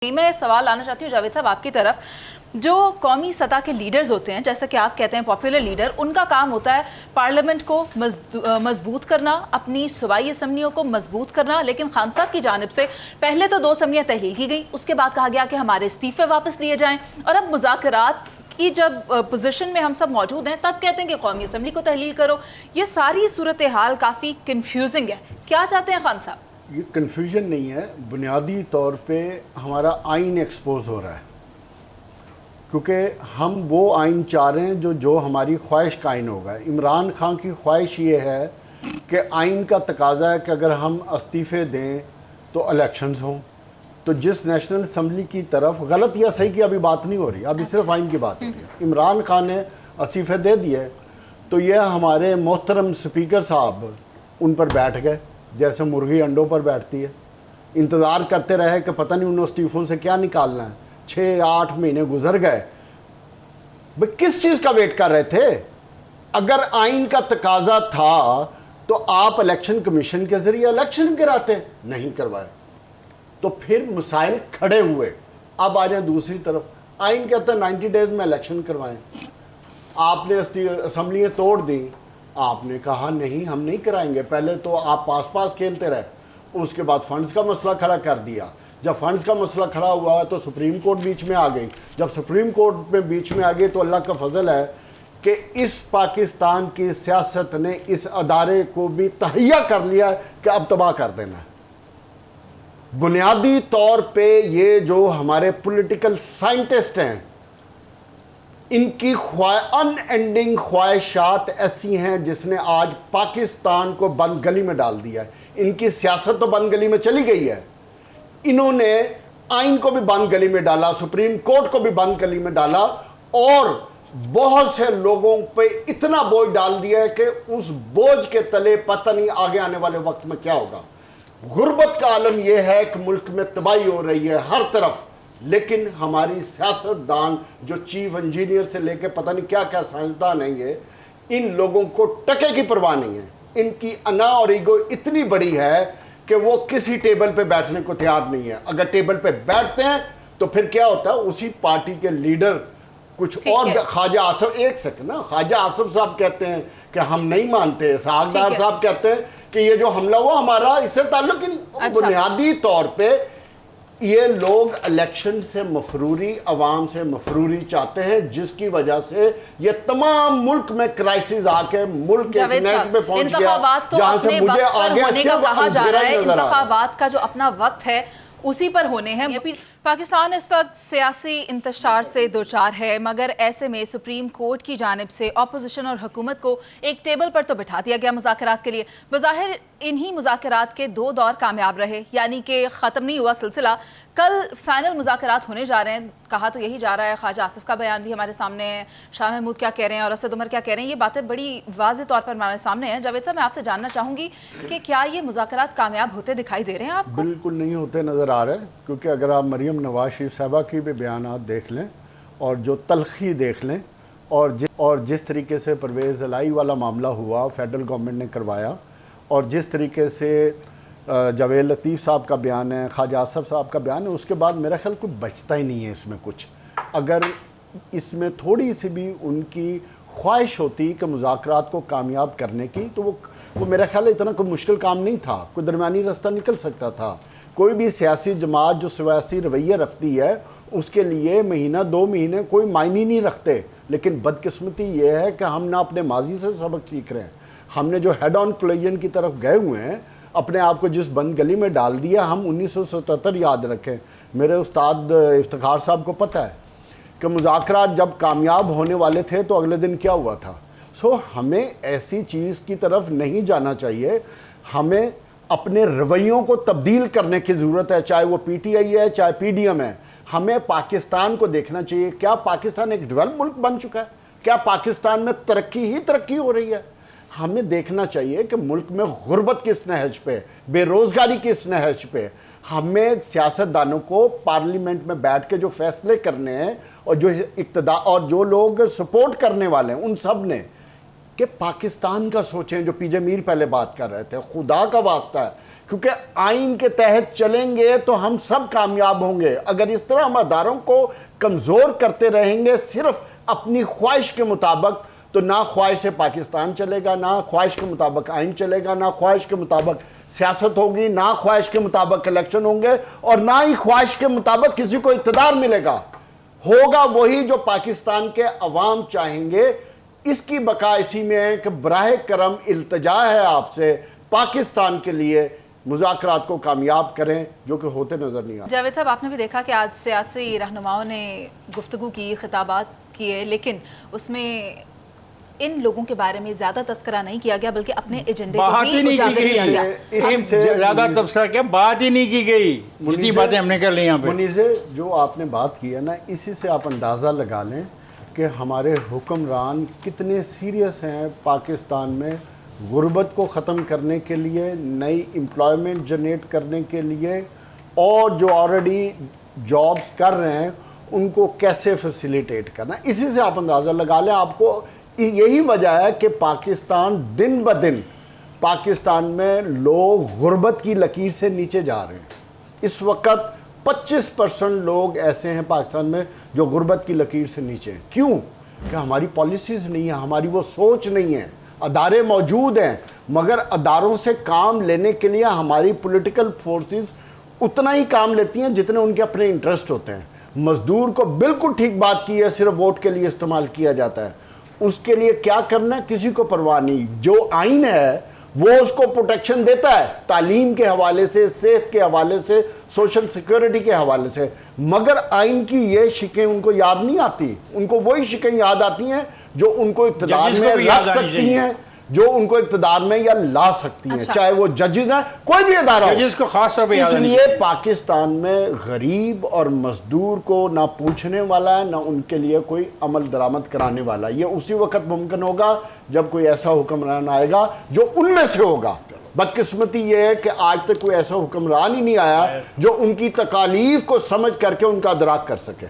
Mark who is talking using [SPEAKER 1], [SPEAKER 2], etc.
[SPEAKER 1] मैं सवाल लाना चाहती हूँ जावेद साहब आपकी तरफ। जो कौमी सतह के लीडर्स होते हैं, जैसा कि आप कहते हैं पॉपुलर लीडर, उनका काम होता है पार्लियामेंट को मजबूत करना, अपनी सूबाई असम्बलियों को मजबूत करना। लेकिन खान साहब की जानिब से पहले तो 2 असम्बलियाँ तहलील की गई, उसके बाद कहा गया कि हमारे इस्तीफे वापस लिए जाएँ, और अब मुज़ाकरात की जब पोजीशन में हम सब मौजूद हैं तब कहते हैं कि कौमी असम्बली को तहलील करो। ये सारी सूरत हाल काफ़ी कन्फ्यूजिंग है। क्या चाहते हैं खान साहब?
[SPEAKER 2] ये कन्फ्यूजन नहीं है, बुनियादी तौर पे हमारा आइन एक्सपोज हो रहा है, क्योंकि हम वो आइन चाह रहे हैं जो हमारी ख्वाहिश का आइन होगा। इमरान खान की ख्वाहिश ये है कि आइन का तकाजा है कि अगर हम इस्तीफ़े दें तो इलेक्शंस हों। तो जिस नेशनल असम्बली की तरफ, गलत या सही की अभी बात नहीं हो रही, अभी सिर्फ आइन की बात हो रही है। इमरान खान ने इस्तीफ़े दे दिए तो यह हमारे मोहतरम स्पीकर साहब उन पर बैठ गए, जैसे मुर्गी अंडों पर बैठती है। इंतज़ार करते रहे कि पता नहीं उन इस्तीफ़ों से क्या निकालना है। 6-8 महीने गुजर गए, भाई किस चीज़ का वेट कर रहे थे? अगर आइन का तकाजा था तो आप इलेक्शन कमीशन के ज़रिए इलेक्शन कराते, नहीं करवाए तो फिर मसाइल खड़े हुए। अब आ जाए दूसरी तरफ, आइन कहता है 90 डेज़ में इलेक्शन करवाएं। आपने असम्बलियाँ तोड़ दी, आपने कहा नहीं हम नहीं कराएंगे। पहले तो आप पास खेलते रहे, उसके बाद फंड्स का मसला खड़ा कर दिया। जब फंड्स का मसला खड़ा हुआ तो सुप्रीम कोर्ट बीच में आ गई। जब सुप्रीम कोर्ट में बीच में आ गई तो अल्लाह का फजल है कि इस पाकिस्तान की सियासत ने इस अदारे को भी तहैया कर लिया कि अब तबाह कर देना है। बुनियादी तौर पे ये जो हमारे पॉलिटिकल साइंटिस्ट हैं, इनकी अनएंडिंग ख्वाहिशात ऐसी हैं जिसने आज पाकिस्तान को बंद गली में डाल दिया है। इनकी सियासत तो बंद गली में चली गई है, इन्होंने आइन को भी बंद गली में डाला, सुप्रीम कोर्ट को भी बंद गली में डाला, और बहुत से लोगों पे इतना बोझ डाल दिया है कि उस बोझ के तले पता नहीं आगे आने वाले वक्त में क्या होगा। गुर्बत का आलम यह है कि मुल्क में तबाही हो रही है हर तरफ, लेकिन हमारी सियासतदान जो चीफ इंजीनियर से लेकर पता नहीं क्या क्या साइंसदान हैं, ये इन लोगों को टके की परवाह नहीं है। इनकी अना और ईगो इतनी बड़ी है कि वो किसी टेबल पे बैठने को तैयार नहीं है। अगर टेबल पे बैठते हैं तो फिर क्या होता है, उसी पार्टी के लीडर कुछ और, ख्वाजा आसिफ, एक सेकंड ना, ख्वाजा आसिफ साहब कहते हैं कि हम नहीं मानते, सागदार साहब कहते हैं कि ये जो हमला हुआ हमारा इससे ताल्लुक। बुनियादी तौर पर ये लोग इलेक्शन से मफरूरी, अवाम से मफरूरी चाहते हैं, जिसकी वजह से ये तमाम मुल्क में क्राइसिस आके मुल्क के नेट पे पहुंच गया, जहां से मुझे आगे
[SPEAKER 1] होने का कहा जा रहा है। इंतखाबात का जो अपना वक्त है उसी पर होने हैं। पाकिस्तान इस वक्त सियासी इंतशार से दो चार है, मगर ऐसे में सुप्रीम कोर्ट की जानिब से अपोजिशन और हुकूमत को एक टेबल पर तो बिठा दिया गया मुज़ाकरात के लिए। बज़ाहिर इन्हीं मुज़ाकरात के 2 दौर कामयाब रहे, यानी कि ख़त्म नहीं हुआ सिलसिला। कल फाइनल मुज़ाकरात होने जा रहे हैं, कहा तो यही जा रहा है। ख्वाजा आसिफ का बयान भी हमारे सामने है, शाह महमूद क्या कह रहे हैं और असद उमर क्या कह रहे हैं, ये बातें बड़ी वाज़ेह तौर पर हमारे सामने हैं। जावेद साहब, मैं आपसे जानना चाहूँगी कि क्या ये मुज़ाकरात कामयाब होते दिखाई दे रहे हैं आपको?
[SPEAKER 2] बिल्कुल नहीं होते नज़र आ रहे, क्योंकि अगर आप मरीम नवाज शरीफ साहबा की भी बयानात देख लें और जो तलखी देख लें, और जिस तरीके से परवेज़ इलाही वाला मामला हुआ फेडरल गवर्नमेंट ने करवाया, और जिस तरीके से जावेद लतीफ़ साहब का बयान है, ख्वाजा आसिफ साहब का बयान है, उसके बाद मेरा ख्याल कुछ बचता ही नहीं है इसमें कुछ। अगर इसमें थोड़ी सी भी उनकी ख्वाहिश होती कि मुज़ाकरात को कामयाब करने की, तो वो मेरा ख्याल है इतना कोई मुश्किल काम नहीं था, कोई दरमियानी रास्ता निकल सकता था। कोई भी सियासी जमात जो सियासी रवैया रखती है उसके लिए महीना 2 महीने कोई मायने नहीं रखते। लेकिन बदकिस्मती ये है कि हम ना अपने माजी से सबक सीख रहे हैं, हमने जो हेड ऑन कोलिजन की तरफ गए हुए हैं, अपने आप को जिस बंद गली में डाल दिया। हम 1977 याद रखें, मेरे उस्ताद इफ्तिखार साहब को पता है कि मुज़ाकरात जब कामयाब होने वाले थे तो अगले दिन क्या हुआ था। हमें ऐसी चीज़ की तरफ नहीं जाना चाहिए, हमें अपने रवैयों को तब्दील करने की ज़रूरत है, चाहे वो PTI है चाहे PDM है। हमें पाकिस्तान को देखना चाहिए, क्या पाकिस्तान एक डेवलप मुल्क बन चुका है? क्या पाकिस्तान में तरक्की ही तरक्की हो रही है? हमें देखना चाहिए कि मुल्क में गुर्बत किस नहज पे, बेरोज़गारी किस नहज पे। हमें सियासतदानों को पार्लियामेंट में बैठ के जो फैसले करने हैं, और जो इक़्तिदार और जो लोग सपोर्ट करने वाले हैं, उन सब ने कि पाकिस्तान का सोचें, जो पीजे मीर पहले बात कर रहे थे, खुदा का वास्ता है, क्योंकि आइन के तहत चलेंगे तो हम सब कामयाब होंगे। अगर इस तरह हम अदारों को कमज़ोर करते रहेंगे सिर्फ अपनी ख्वाहिश के मुताबिक, तो ना ख्वाहिश पाकिस्तान चलेगा, ना ख्वाहिश के मुताबिक आइन चलेगा, ना ख्वाहिश के मुताबिक सियासत होगी, ना ख्वाहिश के मुताबिक इलेक्शन होंगे, और ना ही ख्वाहिश के मुताबिक किसी को इक़्तिदार मिलेगा। होगा वही जो पाकिस्तान के अवाम चाहेंगे। इसकी बका इसी में है कि बराह करम इल्तिजा है आपसे, पाकिस्तान के लिए मुज़ाकरात को कामयाब करें, जो कि होते नज़र नहीं आते।
[SPEAKER 1] जावेद साहब, आपने भी देखा कि आज सियासी रहनुमाओं ने गुफ्तगू की, खिताबात किए, लेकिन उसमें इन लोगों के बारे में ज़्यादा तस्करा नहीं किया गया, बल्कि अपने एजेंडे को
[SPEAKER 3] बात ही नहीं की गई, ज़्यादा तबसरा क्या, बात ही नहीं की गई, जितनी बातें हमने कर ली यहाँ पे।
[SPEAKER 2] मुनीज़े, जो आपने बात की है ना, इसी से आप अंदाज़ा लगा लें कि हमारे हुक्मरान कितने सीरियस हैं पाकिस्तान में गुर्बत को ख़त्म करने के लिए, नई एम्प्लॉयमेंट जनरेट करने के लिए, और जो ऑलरेडी जॉब्स कर रहे हैं उनको कैसे फैसिलिटेट करना। इसी से आप अंदाज़ा लगा लें। आपको यही वजह है कि पाकिस्तान दिन ब दिन, पाकिस्तान में लोग गुर्बत की लकीर से नीचे जा रहे हैं। इस वक्त 25% लोग ऐसे हैं पाकिस्तान में जो गुर्बत की लकीर से नीचे हैं। क्यों? कि हमारी पॉलिसीज़ नहीं है, हमारी वो सोच नहीं है। अदारे मौजूद हैं, मगर अदारों से काम लेने के लिए हमारी पॉलिटिकल फोर्सेस उतना ही काम लेती हैं जितने उनके अपने इंटरेस्ट होते हैं। मज़दूर को बिल्कुल ठीक बात की है, सिर्फ वोट के लिए इस्तेमाल किया जाता है। उसके लिए क्या करना है किसी को परवाह नहीं। जो आइन है वो उसको प्रोटेक्शन देता है, तालीम के हवाले से, सेहत के हवाले से, सोशल सिक्योरिटी के हवाले से, मगर आइन की ये शिकें उनको याद नहीं आती। उनको वही शिकें याद आती हैं जो उनको इक़्तिदार में रख सकती हैं, जो उनको इक़्तिदार में या ला सकती हैं।
[SPEAKER 1] अच्छा।
[SPEAKER 2] चाहे वो जजेस हैं, कोई भी अदारा हो।
[SPEAKER 3] जजेस को खास तौर पे याद आनी
[SPEAKER 2] इसलिए पाकिस्तान में गरीब और मजदूर को ना पूछने वाला है, ना उनके लिए कोई अमल दरामद कराने वाला। ये उसी वक्त मुमकिन होगा जब कोई ऐसा हुक्मरान आएगा जो उनमें से होगा। बदकिस्मती ये है कि आज तक कोई ऐसा हुक्मरान ही नहीं आया जो उनकी तकालीफ को समझ करके उनका अदराक कर सके।